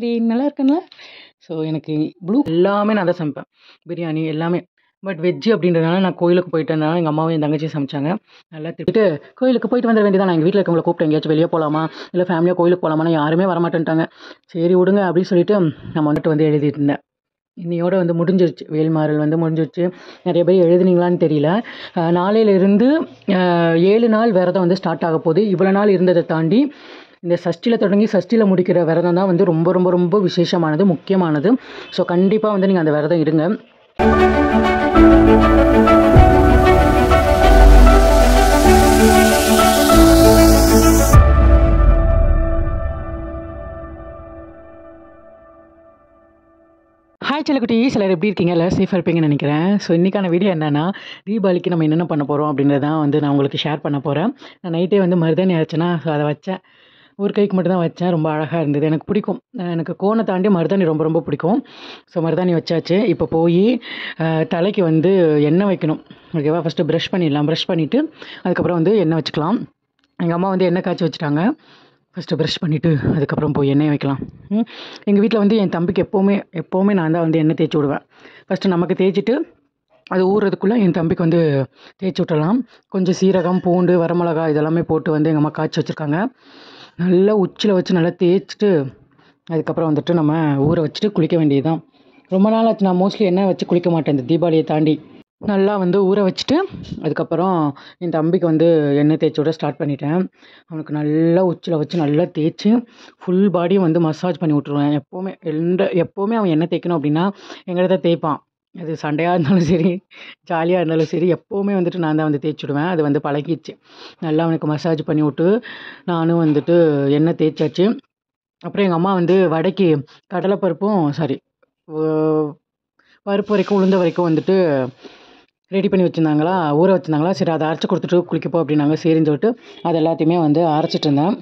இருக்கிறீங்க? நல்லா இருக்கேன்ல. ஸோ எனக்கு ப்ளூ எல்லாமே நான் தான் சமைப்பேன். பிரியாணி எல்லாமே. பட் வெஜ்ஜு அப்படின்றதுனால நான் கோயிலுக்கு போயிட்டதுனால எங்கள் அம்மாவும் என் தங்கச்சியும் சமைச்சாங்க. நல்லா திட்டுட்டு கோயிலுக்கு போயிட்டு வந்துட வேண்டியதான். நான் எங்கள் வீட்டில் இருக்கவங்கள கூப்பிட்டு எங்கேயாச்சும் வெளியே போகலாமா, இல்லை ஃபேமிலியாக கோயிலுக்கு போகலாமான்னு யாருமே வரமாட்டேன்ட்டாங்க. சரி விடுங்க அப்படின்னு சொல்லிட்டு நம்ம வந்துட்டு வந்து எழுதிட்டு இருந்தேன். இன்னையோட வந்து முடிஞ்சிருச்சு. வேல்மாறல் வந்து முடிஞ்சிருச்சு. நிறைய பேர் எழுதுனீங்களான்னு தெரியல. நாளையிலிருந்து 7 நாள் விரதம் வந்து ஸ்டார்ட் ஆக போகுது. இவ்வளோ நாள் இருந்ததை தாண்டி இந்த சஷ்டியில் தொடங்கி சஷ்டியில் முடிக்கிற விரதம் தான் வந்து ரொம்ப ரொம்ப ரொம்ப விசேஷமானது, முக்கியமானது. ஸோ கண்டிப்பாக வந்து நீங்கள் அந்த விரதம் இருங்க. ஹாய் செல்லக்குட்டீஸ், எல்லாரும் எப்படி இருக்கீங்க? எல்லோரும் சேஃபாக இருப்பீங்கன்னு நினைக்கிறேன். ஸோ இன்றைக்கான வீடியோ என்னென்னா, தீபாவளிக்கு நம்ம என்னென்ன பண்ண போகிறோம் அப்படின்றத தான் வந்து நான் உங்களுக்கு ஷேர் பண்ண போகிறேன். நான் நைட்டே வந்து மருதாணி அரைச்சேன்னா, ஸோ அதை வச்சேன். ஒரு கைக்கு மட்டும் தான் வச்சேன். ரொம்ப அழகாக இருந்தது. எனக்கு பிடிக்கும். எனக்கு கோனை தாண்டி மருதாணி ரொம்ப ரொம்ப பிடிக்கும். ஸோ மருதாணி வச்சாச்சு. இப்போ போய் தலைக்கு வந்து எண்ணெய் வைக்கணும். ஓகேவா? ஃபஸ்ட்டு ப்ரஷ் பண்ணிடலாம். ப்ரஷ் பண்ணிவிட்டு அதுக்கப்புறம் வந்து எண்ணெய் வச்சுக்கலாம். எங்கள் அம்மா வந்து எண்ணெய் காய்ச்சி வச்சுட்டாங்க. ஃபஸ்ட்டு ப்ரஷ் பண்ணிவிட்டு அதுக்கப்புறம் போய் எண்ணெய் வைக்கலாம். எங்கள் வீட்டில் வந்து என் தம்பிக்கு எப்போவுமே நான் தான் வந்து எண்ணெய் தேய்ச்சி விடுவேன். ஃபஸ்ட்டு நமக்கு தேய்ச்சிட்டு அது ஊறுறதுக்குள்ளே என் தம்பிக்கு வந்து தேய்ச்சி விட்டுடலாம். கொஞ்சம் சீரகம், பூண்டு, வரமிளகா இதெல்லாமே போட்டு வந்து எங்கள் அம்மா காய்ச்சி வச்சுருக்காங்க. நல்லா உச்சியில் வச்சு நல்லா தேய்ச்சிட்டு அதுக்கப்புறம் வந்துட்டு நம்ம ஊற வச்சுட்டு குளிக்க வேண்டியது தான். ரொம்ப நாள் ஆச்சு. நான் மோஸ்ட்லி எண்ணெய் வச்சு குளிக்க மாட்டேன் இந்த தீபாவளியை தாண்டி. நல்லா வந்து ஊற வச்சுட்டு அதுக்கப்புறம் என் தம்பிக்கு வந்து எண்ணெய் தேய்ச்சி விட ஸ்டார்ட் பண்ணிட்டேன். அவனுக்கு நல்லா உச்சியில் வச்சு நல்லா தேய்ச்சி ஃபுல் பாடியும் வந்து மசாஜ் பண்ணி விட்ருவேன். எப்போவுமே அவன் எண்ணெய் தேய்க்கணும் அப்படின்னா எங்கிட்ட தான் தேய்ப்பான். அது சண்டையாக இருந்தாலும் சரி, ஜாலியாக இருந்தாலும் சரி, எப்போவுமே வந்துட்டு நான் தான் வந்து தேய்ச்சி விடுவேன். அது வந்து பழகிடுச்சு. நல்லா அவனுக்கு மசாஜ் பண்ணி விட்டு நானும் வந்துட்டு எண்ணெய் தேய்ச்சாச்சு. அப்புறம் எங்கள் அம்மா வந்து வடைக்கு பருப்பு வரைக்கும் உளுந்த வரைக்கும் வந்துட்டு ரெடி பண்ணி வச்சுருந்தாங்களா, ஊற வச்சுருந்தாங்களா. சரி அதை அரைச்சி கொடுத்துட்டு குளிக்கப்போ அப்படின்னாங்க. சரின்னு சொல்லிட்டு அது எல்லாத்தையுமே வந்து அரைச்சிட்டு இருந்தேன்.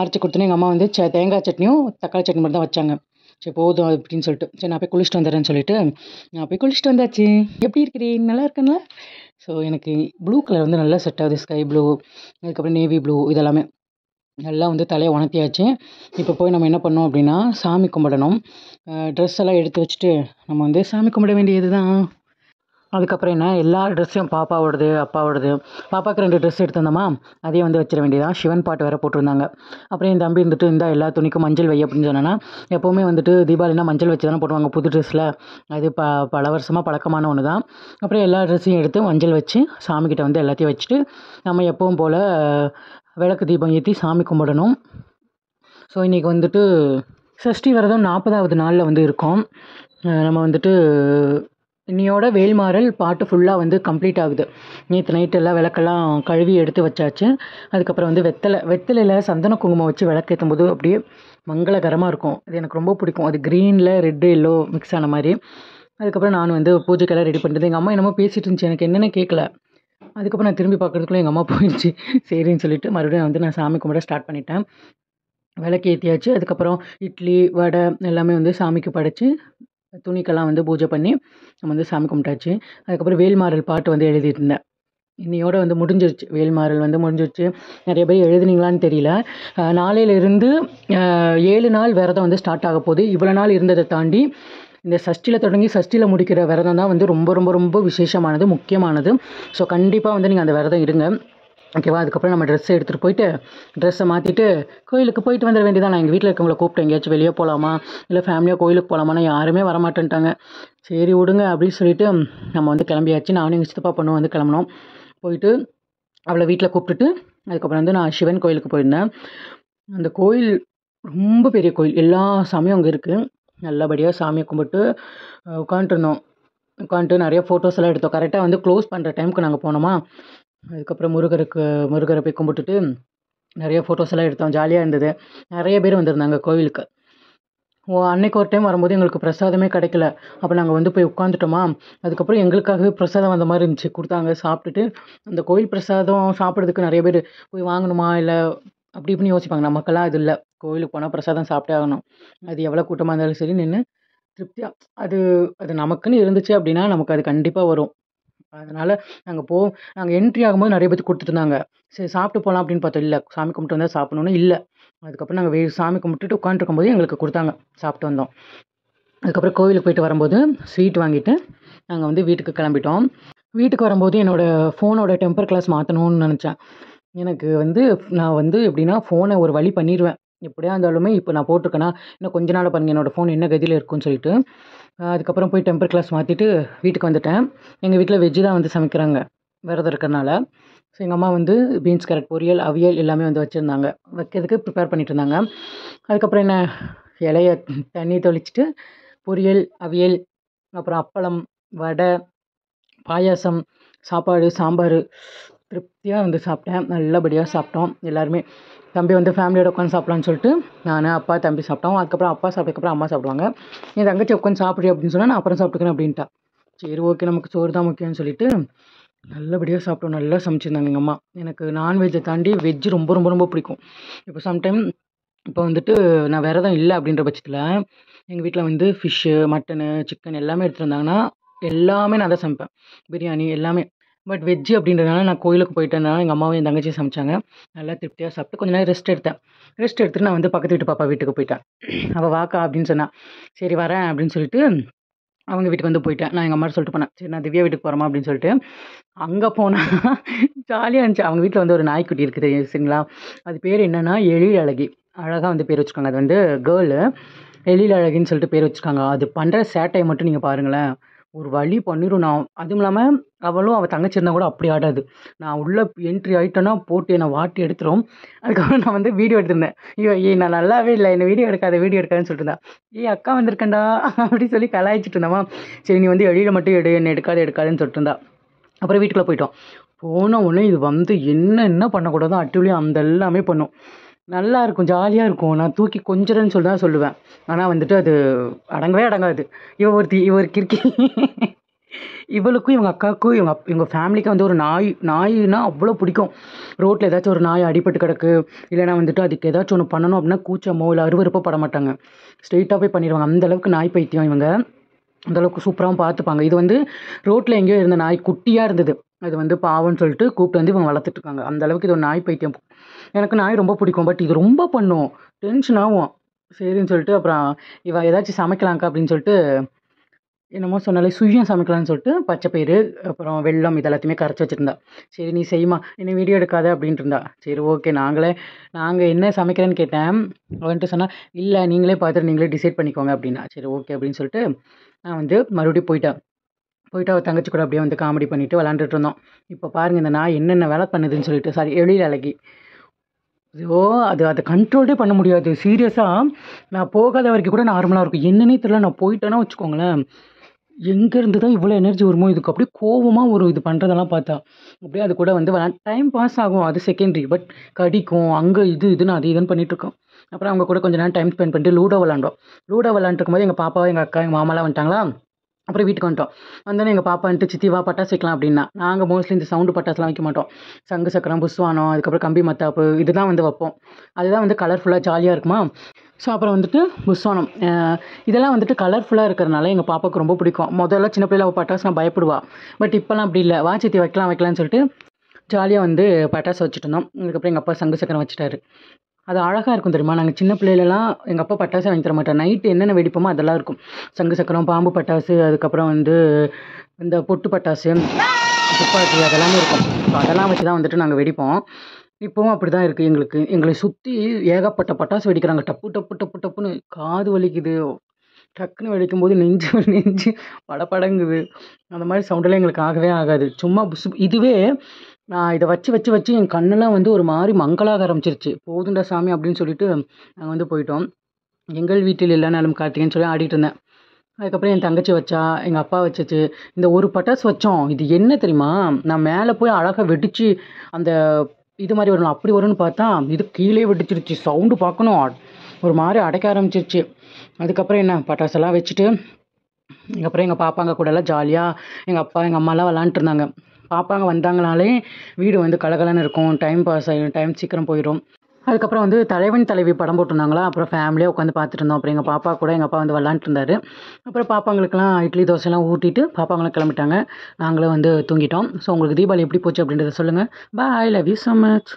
அரைச்சி கொடுத்தோன்னே எங்கள் அம்மா வந்து தேங்காய் சட்னியும் தக்காளி சட்னி மட்டும் தான் வச்சாங்க. சரி போதும் அப்படின்னு சொல்லிட்டு, சரி நான் போய் குளிச்சுட்டு வந்துடுறேன்னு சொல்லிட்டு நான் போய் குளிச்சுட்டு வந்தாச்சு. எப்படி இருக்கிறீங்க? நல்லா இருக்கேன்ல. ஸோ எனக்கு ப்ளூ கலர் வந்து நல்லா செட் ஆகுது. ஸ்கை ப்ளூ, அதுக்கப்புறம் நேவி ப்ளூ இதெல்லாமே நல்லா வந்து தலையை உணர்த்தியாச்சு. இப்போ போய் நம்ம என்ன பண்ணோம் அப்படின்னா சாமி கும்பிடணும். ட்ரெஸ் எல்லாம் எடுத்து வச்சுட்டு நம்ம வந்து சாமி கும்பிட வேண்டியது தான். அதுக்கப்புறம் என்ன, எல்லா ட்ரெஸ்ஸையும் பாப்பாவோடது, அப்பாவோடது, பாப்பாவுக்கு 2 ட்ரெஸ் எடுத்திருந்தோமா, அதையும் வந்து வச்சிட வேண்டியதான். சிவன் பாட்டு வேறு போட்டிருந்தாங்க. அப்புறம் என் தம்பி இருந்துட்டு இந்த எல்லா துணிக்கும் மஞ்சள் வை அப்படின்னு சொன்னேன்னா, எப்போவுமே வந்துட்டு தீபாவளினா மஞ்சள் வச்சு தானே போடுவாங்க புது ட்ரெஸ்ஸில். அது பல வருஷமாக பழக்கமான ஒன்று தான். அப்புறம் எல்லா ட்ரெஸ்ஸையும் எடுத்து மஞ்சள் வச்சு சாமிக்கிட்ட வந்து எல்லாத்தையும் வச்சுட்டு நம்ம எப்பவும் போல் விளக்கு தீபம் ஏற்றி சாமி கும்பிடணும். ஸோ இன்றைக்கி வந்துட்டு சஷ்டி விரதம் 40வது நாளில் வந்து இருக்கோம். நம்ம வந்துட்டு இன்னையோட வேல்மாறல் பாட்டு ஃபுல்லாக வந்து கம்ப்ளீட் ஆகுது. நேற்று நைட்டு எல்லாம் விளக்கெல்லாம் கழுவி எடுத்து வச்சாச்சு. அதுக்கப்புறம் வந்து வெத்தலையில் சந்தன குங்குமம் வச்சு விளக்கேற்றும் போது அப்படியே மங்களகரமாக இருக்கும். அது எனக்கு ரொம்ப பிடிக்கும். அது க்ரீனில் ரெட்டு எல்லோ மிக்ஸ் ஆன மாதிரி. அதுக்கப்புறம் நான் வந்து பூஜைக்கெல்லாம் ரெடி பண்ணிட்டு எங்கள் அம்மா என்னமோ பேசிகிட்டு இருந்துச்சு, எனக்கு என்னென்ன கேட்கல. அதுக்கப்புறம் நான் திரும்பி பார்க்குறதுக்குள்ளே எங்கள் அம்மா போயிடுச்சு. சரின்னு சொல்லிட்டு மறுபடியும் வந்து நான் சாமி கும்பிட ஸ்டார்ட் பண்ணிட்டேன். விளக்கு ஏற்றியாச்சு. அதுக்கப்புறம் இட்லி, வடை எல்லாமே வந்து சாமிக்கு படைச்சி துணிக்கெல்லாம் வந்து பூஜை பண்ணி நம்ம வந்து சாமி கும்பிட்டாச்சு. அதுக்கப்புறம் வேல்மாறல் பாட்டு வந்து எழுதிட்டு இருந்தேன். இன்னையோட வந்து முடிஞ்சிருச்சு. வேல்மாறல் வந்து முடிஞ்சிருச்சு. நிறைய பேர் எழுதுனீங்களான்னு தெரியல. நாளையிலிருந்து 7 நாள் விரதம் வந்து ஸ்டார்ட் ஆக போகுது. இவ்வளோ நாள் இருந்ததை தாண்டி இந்த சஷ்டியில் தொடங்கி சஷ்டியில் முடிக்கிற விரதம் தான் வந்து ரொம்ப ரொம்ப ரொம்ப விசேஷமானது, முக்கியமானது. ஸோ கண்டிப்பாக வந்து நீங்கள் அந்த விரதம் இருங்க. ஓகேவா? அதுக்கப்புறம் நம்ம ட்ரெஸ்ஸை எடுத்துகிட்டு போயிட்டு ட்ரெஸ்ஸை மாற்றிட்டு கோயிலுக்கு போயிட்டு வந்துட வேண்டியதான். நான் எங்கள் வீட்டில் இருக்கவங்கள கூப்பிட்டு எங்கேயாச்சும் வெளியே போகலாமா, இல்லை ஃபேமிலியாக கோயிலுக்கு போகலாமான்னு யாருமே வரமாட்டேன்ட்டாங்க. சரி விடுங்க அப்படின்னு சொல்லிட்டு நம்ம வந்து கிளம்பியாச்சு. நானும் எங்கள் சித்தப்பா பொண்ணும் வந்து கிளம்பினோம். போயிட்டு அவளை வீட்டில் கூப்பிட்டுட்டு அதுக்கப்புறம் வந்து நான் சிவன் கோயிலுக்கு போயிருந்தேன். அந்த கோயில் ரொம்ப பெரிய கோயில். எல்லா சாமியும் அங்கே இருக்குது. நல்லபடியாக சாமியை கும்பிட்டு உட்காந்துருந்தோம். உட்காந்துட்டு நிறைய ஃபோட்டோஸ் எல்லாம் எடுத்தோம். கரெக்டாக வந்து க்ளோஸ் பண்ணுற டைமுக்கு நாங்கள் போனோமா. அதுக்கப்புறம் முருகரை போய் கும்பிட்டுட்டு நிறைய ஃபோட்டோஸ் எல்லாம் எடுத்தோம். ஜாலியாக இருந்தது. நிறைய பேர் வந்திருந்தாங்க கோவிலுக்கு. அன்னைக்கு ஒரு டைம் வரும்போது எங்களுக்கு பிரசாதமே கிடைக்கல. அப்போ நாங்கள் வந்து போய் உட்காந்துட்டோமா. அதுக்கப்புறம் எங்களுக்காகவே பிரசாதம் வந்த மாதிரி இருந்துச்சு, கொடுத்தாங்க. சாப்பிட்டுட்டு அந்த கோவில் பிரசாதம் சாப்பிட்றதுக்கு நிறைய பேர் போய் வாங்கணுமா இல்லை அப்படி இப்படின்னு யோசிப்பாங்க. நமக்கெல்லாம் அது இல்லை. கோவிலுக்கு போனால் பிரசாதம் சாப்பிட்டே ஆகணும். அது எவ்வளோ கூட்டமாக இருந்தாலும் சரி நின்று திருப்தியாக அது அது நமக்குன்னு இருந்துச்சு அப்படின்னா நமக்கு அது கண்டிப்பாக வரும். அதனால் நாங்கள் என்ட்ரி ஆகும்போது நிறைய பேத்துக்கு கொடுத்துட்டுருந்தாங்க. சரி சாப்பிட்டு போகலாம் அப்படின்னு பார்த்தோம். இல்லை சாமி கும்பிட்டு வந்தால் சாப்பிடணும்னு இல்லை. அதுக்கப்புறம் நாங்கள் சாமி கும்பிட்டுட்டு உட்காந்துருக்கும்போது எங்களுக்கு கொடுத்தாங்க. சாப்பிட்டு வந்தோம். அதுக்கப்புறம் கோவிலுக்கு போயிட்டு வரும்போது ஸ்வீட் வாங்கிட்டு நாங்கள் வந்து வீட்டுக்கு கிளம்பிட்டோம். வீட்டுக்கு வரும்போது என்னோடய ஃபோனோட டெம்பர் கிளாஸ் மாற்றணும்னு நினச்சேன். எனக்கு வந்து நான் வந்து எப்படின்னா ஃபோனை ஒரு வழி பண்ணிடுவேன். எப்படியா இருந்தாலுமே இப்போ நான் போட்டிருக்கேன்னா இன்னும் கொஞ்ச நாள் பாருங்கள் என்னோடய ஃபோன் என்ன கதியில் இருக்குன்னு சொல்லிட்டு அதுக்கப்புறம் போய் டெம்பர் கிளாஸ் மாற்றிட்டு வீட்டுக்கு வந்துட்டேன். எங்கள் வீட்டில் வெஜ்ஜு தான் வந்து சமைக்கிறாங்க விரதம் இருக்கிறனால. ஸோ எங்கள் அம்மா வந்து பீன்ஸ் கேரட் பொரியல், அவியல் எல்லாமே வந்து வச்சுருந்தாங்க. வைக்கிறதுக்கு ப்ரிப்பேர் பண்ணிட்டு இருந்தாங்க. அதுக்கப்புறம் என்ன இலைய தண்ணி தெளிச்சிட்டு பொரியல், அவியல், அப்புறம் அப்பளம், வடை, பாயாசம், சாப்பாடு, சாம்பார் திருப்தியாக வந்து சாப்பிட்டேன். நல்லபடியாக சாப்பிட்டோம் எல்லாருமே. தம்பி வந்து ஃபேமிலியோட உட்காந்து சாப்பிட்லான்னு சொல்லிட்டு நான், அப்பா, தம்பி சாப்பிட்டோம். அதுக்கப்புறம் அப்பா சாப்பிட்டதுக்கப்புறம் அம்மா சாப்பிடுவாங்க. என் தங்கச்சி உட்காந்து சாப்பிட்றி அப்படின்னு சொன்னால் நான் அப்புறம் சாப்பிட்டுக்கிறேன் அப்படின்ட்டா. சரி ஓகே நமக்கு சோறு தான் முக்கியம்னு சொல்லிட்டு நல்லபடியாக சாப்பிட்டோம். நல்லா சமைச்சிருந்தாங்க எங்கள் அம்மா. எனக்கு நான்வெஜ்ஜை தாண்டி வெஜ்ஜு ரொம்ப ரொம்ப ரொம்ப பிடிக்கும். இப்போ சம்டைம் இப்போ வந்துட்டு நான் விரதம் இல்லை அப்படின்ற பட்சத்தில் எங்கள் வீட்டில் வந்து ஃபிஷ்ஷு, மட்டனு, சிக்கன் எல்லாமே எடுத்துகிட்டு வந்தாங்கன்னா எல்லாமே நான் தான் சமைப்பேன். பிரியாணி எல்லாமே. பட் வெஜ்ஜு அப்படின்றதுனால நான் கோயிலுக்கு போயிட்டதுனால எங்கள் அம்மாவும் என் தங்கச்சியும் சமைச்சாங்க. நல்லா திருப்தியாக சாப்பிட்டு கொஞ்ச நேரம் ரெஸ்ட் எடுத்தேன். ரெஸ்ட் எடுத்துட்டு நான் வந்து பக்கத்து வீட்டு பாப்பா வீட்டுக்கு போயிட்டேன். அவள் வாக்கா அப்படின்னு சொன்னா. சரி வரேன் அப்படின்னு சொல்லிட்டு அவங்க வீட்டுக்கு வந்து போயிட்டேன். நான் எங்கள் அம்மாட்ட சொல்லிட்டு போனேன். சரி நான் திவ்யா வீட்டுக்கு போகிறேம்மா அப்படின்னு சொல்லிட்டு. அங்கே போனால் ஜாலியாக இருந்துச்சு. அவங்க வீட்டில் வந்து ஒரு நாய்க்குட்டி இருக்குது சரிங்களா. அது பேர் என்னென்னா எழில் அழகி. அழகாக வந்து பேர் வச்சுருக்காங்க. அது வந்து கேர்ளு. எழில் அழகின்னு சொல்லிட்டு பேர் வச்சுருக்காங்க. அது பண்ணுற சேட்டையை மட்டும் நீங்கள் பாருங்களேன். ஒரு வழி பண்ணிடும். நான் அதுவும் இல்லாமல் அவள் தங்கச்சி இருந்தால் கூட அப்படி ஆடாது. நான் உள்ளே என்ட்ரி ஆகிட்டேன்னா போட்டு என்னை வாட்டி எடுத்துரும். அதுக்கப்புறம் நான் வந்து வீடியோ எடுத்திருந்தேன். நான் நல்லாவே இல்லை, என்னை வீடியோ எடுக்காதுன்னு சொல்லிட்டு இருந்தா. அக்கா வந்திருக்கேன்டா அப்படின்னு சொல்லி கலாய்ச்சிட்டு இருந்தாமா. சரி நீ வந்து எழில மட்டும் என்னை எடுக்காதுன்னு சொல்லிட்டு இருந்தா. அப்புறம் வீட்டுக்குள்ளே போயிட்டோம். போன உடனே இது வந்து என்ன பண்ணக்கூடாதோ அட்டுலியும் அந்த எல்லாமே பண்ணும். நல்லா இருக்கும், ஜாலியாக இருக்கும். நான் தூக்கி கொஞ்சுறேன்னு சொல்லி தான் சொல்லுவேன். ஆனால் வந்துட்டு அது அடங்கவே அடங்காது. இவர் கிறுக்கி இவளுக்கும் இவங்க அக்காவுக்கும் இவங்க ஃபேமிலிக்கு வந்து ஒரு நாய்னா அவ்வளோ பிடிக்கும். ரோட்டில் ஏதாச்சும் ஒரு நாய் அடிபட்டு கிடக்கு, இல்லைனா வந்துட்டு அதுக்கு ஏதாச்சும் ஒன்று பண்ணணும் அப்படின்னா கூச்சமோ இல்லை அருவருப்போ பட மாட்டாங்க. ஸ்ட்ரெயிட்டாக போய் பண்ணிடுவாங்க. அந்தளவுக்கு நாய் பைத்தியம் இவங்க. அந்தளவுக்கு சூப்பராகவும் பார்த்துப்பாங்க. இது வந்து ரோட்டில் எங்கேயோ இருந்த நாய் குட்டியாக இருந்தது. அது வந்து பாவம்னு சொல்லிட்டு கூப்பிட்டு வந்து இவங்க வளர்த்துட்ருக்காங்க. அந்தளவுக்கு இது ஒரு நாய் பைத்தியம். எனக்கு நாய் ரொம்ப பிடிக்கும். பட் இது ரொம்ப பண்ணும். டென்ஷன் ஆகும். சரின்னு சொல்லிட்டு அப்புறம் ஏதாச்சும் சமைக்கலாங்க்கா அப்படின்னு சொல்லிட்டு என்னமோ சொன்னாலே சுழியம் சமைக்கலான்னு சொல்லிட்டு பச்சை பயிறு அப்புறம் வெல்லம் இது எல்லாத்தையுமே கரைச்சி வச்சுருந்தா. சரி நீ செய்யுமா, என்னை வீடியோ எடுக்காத அப்படின்ட்டு இருந்தா. சரி ஓகே நாங்கள் என்ன சமைக்கிறேன்னு கேட்டேன். அவன்ட்டு சொன்னால் இல்லை நீங்களே பார்த்துட்டு நீங்களே டிசைட் பண்ணிக்கோங்க அப்படின்னா. சரி ஓகே அப்படின்னு சொல்லிட்டு நான் வந்து மறுபடியும் போயிட்டு அவள் தங்கச்சி கூட அப்படியே வந்து காமெடி பண்ணிவிட்டு விளாண்டுட்டு இருந்தோம். இப்போ பாருங்கள் இந்த நாய் என்னென்ன வேலை பண்ணுதுன்னு சொல்லிட்டு. சாரி எழில் அழகி. ஐயோ அதை கண்ட்ரோல்டே பண்ண முடியாது. சீரியஸாக நான் போகாத வரைக்கும் கூட நார்மலாக இருக்கும். என்னன்னே தெரியல. நான் போயிட்டேன்னா வச்சுக்கோங்களேன், எங்கேருந்து தான் இவ்வளோ எனர்ஜி வருமோ இதுக்கு. அப்படியே கோவமாக ஒரு இது பண்ணுறதெல்லாம் பார்த்தா அப்படியே அது கூட வந்து டைம் பாஸ் ஆகும். அது செகண்டரி. பட் கடிக்கும் அங்கே இதுன்னு அது இதுன்னு பண்ணிகிட்ருக்கோம். அப்புறம் அவங்க கூட கொஞ்சம் நேரம் டைம் ஸ்பெண்ட் பண்ணிட்டு லூடோ விளாண்டுருக்கும் போது எங்கள் பாப்பாவும் எங்கள் அக்கா எங்கள் மாமாலாம் வந்துட்டாங்களா. அப்புறம் வீட்டுக்கு வந்துட்டோம். வந்தோடனே எங்கள் பாப்பா வந்துட்டு சித்தி வா பட்டாசு வைக்கலாம் அப்படின்னா. நாங்கள் மோஸ்ட்லி இந்த சவுண்டு பட்டாசுலாம் வைக்க மாட்டோம். சங்கு சக்கரம், புஸ்வானம், அதுக்கப்புறம் கம்பி மத்தாப்பு இதுதான் வந்து வைப்போம். அதுதான் வந்து கலர்ஃபுல்லாக ஜாலியாக இருக்குமா. ஸோ அப்புறம் வந்துட்டு புஸ்வானம் இதெல்லாம் வந்துட்டு கலர்ஃபுல்லாக இருக்கிறனால எங்கள் பாப்பாவுக்கு ரொம்ப பிடிக்கும். முதல்ல சின்ன பிள்ளைல அவள் பட்டாசு நான் பயப்படுவா. பட் இப்போலாம் அப்படி இல்லை. வா சித்தி வைக்கலாம்னு சொல்லிட்டு ஜாலியாக வந்து பட்டாசு வச்சுட்டு இருந்தோம். அதுக்கப்புறம் எங்கள் அப்பா சங்கு சக்கரம் வச்சுட்டாரு. அது அழகாக இருக்கும் தெரியுமா. நாங்கள் சின்ன பிள்ளையிலலாம் எங்கள் அப்பா பட்டாசு வாங்கி தர மாட்டார். நைட்டு என்னென்ன வெடிப்போமோ அதெல்லாம் இருக்கும். சங்கு சக்கரம், பாம்பு பட்டாசு, அதுக்கப்புறம் வந்து இந்த பொட்டு பட்டாசு, துப்பாக்கி அதெல்லாமே இருக்கும். ஸோ அதெல்லாம் வச்சு தான் வந்துட்டு நாங்கள் வெடிப்போம். இப்போவும் அப்படி தான் இருக்குது. எங்களை சுற்றி ஏகப்பட்ட பட்டாசு வெடிக்கிறாங்க. டப்பு டப்பு டப்பு டப்புன்னு காது வலிக்குது. டக்குன்னு வெடிக்கும்போது நெஞ்சு படபடங்குது. அந்த மாதிரி சவுண்டெல்லாம் எங்களுக்கு ஆகவே ஆகாது. சும்மா இதுவே நான் இதை வச்சு என் கண்ணெல்லாம் வந்து ஒரு மாதிரி மங்களாக ஆரம்பிச்சிருச்சு. போதுண்டா சாமி அப்படின்னு சொல்லிட்டு நாங்கள் வந்து போயிட்டோம். எங்கள் வீட்டில் எல்லா நாளும் கார்த்திகைன்னு சொல்லி ஆடிட்டு இருந்தேன். அதுக்கப்புறம் என் தங்கச்சி வச்சா, எங்கள் அப்பா வச்சுச்சு. இந்த ஒரு பட்டாசு வச்சோம். இது என்ன தெரியுமா, நான் மேலே போய் அழகாக வெடித்து அந்த இது மாதிரி வரணும் அப்படி வரும்னு பார்த்தா இது கீழே வெடிச்சிருச்சு. சவுண்டு பார்க்கணும் ஒரு மாதிரி அடைக்க ஆரம்பிச்சிருச்சு. அதுக்கப்புறம் என்ன பட்டாசெல்லாம் வச்சுட்டு அதுக்கப்புறம் எங்கள் பாப்பாங்க கூடலாம் ஜாலியாக எங்கள் அப்பா எங்கள் அம்மாலாம் விளாண்டுருந்தாங்க. பாப்பாங்க வந்தாங்கனாலே வீடு வந்து கலகலன்னு இருக்கும். டைம் பாஸ் ஆகிடும். டைம் சீக்கிரம் போயிடும். அதுக்கப்புறம் வந்து தலைவன் தலைவி படம் போட்டிருந்தாங்களா, அப்புறம் ஃபேமிலியாக உட்காந்து பார்த்துட்டு இருந்தோம். அப்புறம் எங்கள் பாப்பா கூட எங்கள் அப்பா வந்து விளாண்டுட்டு இருந்தார். அப்புறம் பாப்பாங்களுக்கெல்லாம் இட்லி தோசைலாம் ஊட்டிட்டு பாப்பாங்களும் கிளம்பிட்டாங்க. நாங்களும் வந்து தூங்கிட்டோம். ஸோ உங்களுக்கு தீபாவளி எப்படி போச்சு அப்படின்றத சொல்லுங்கள். பாய், லவ் யூ ஸோ மச்.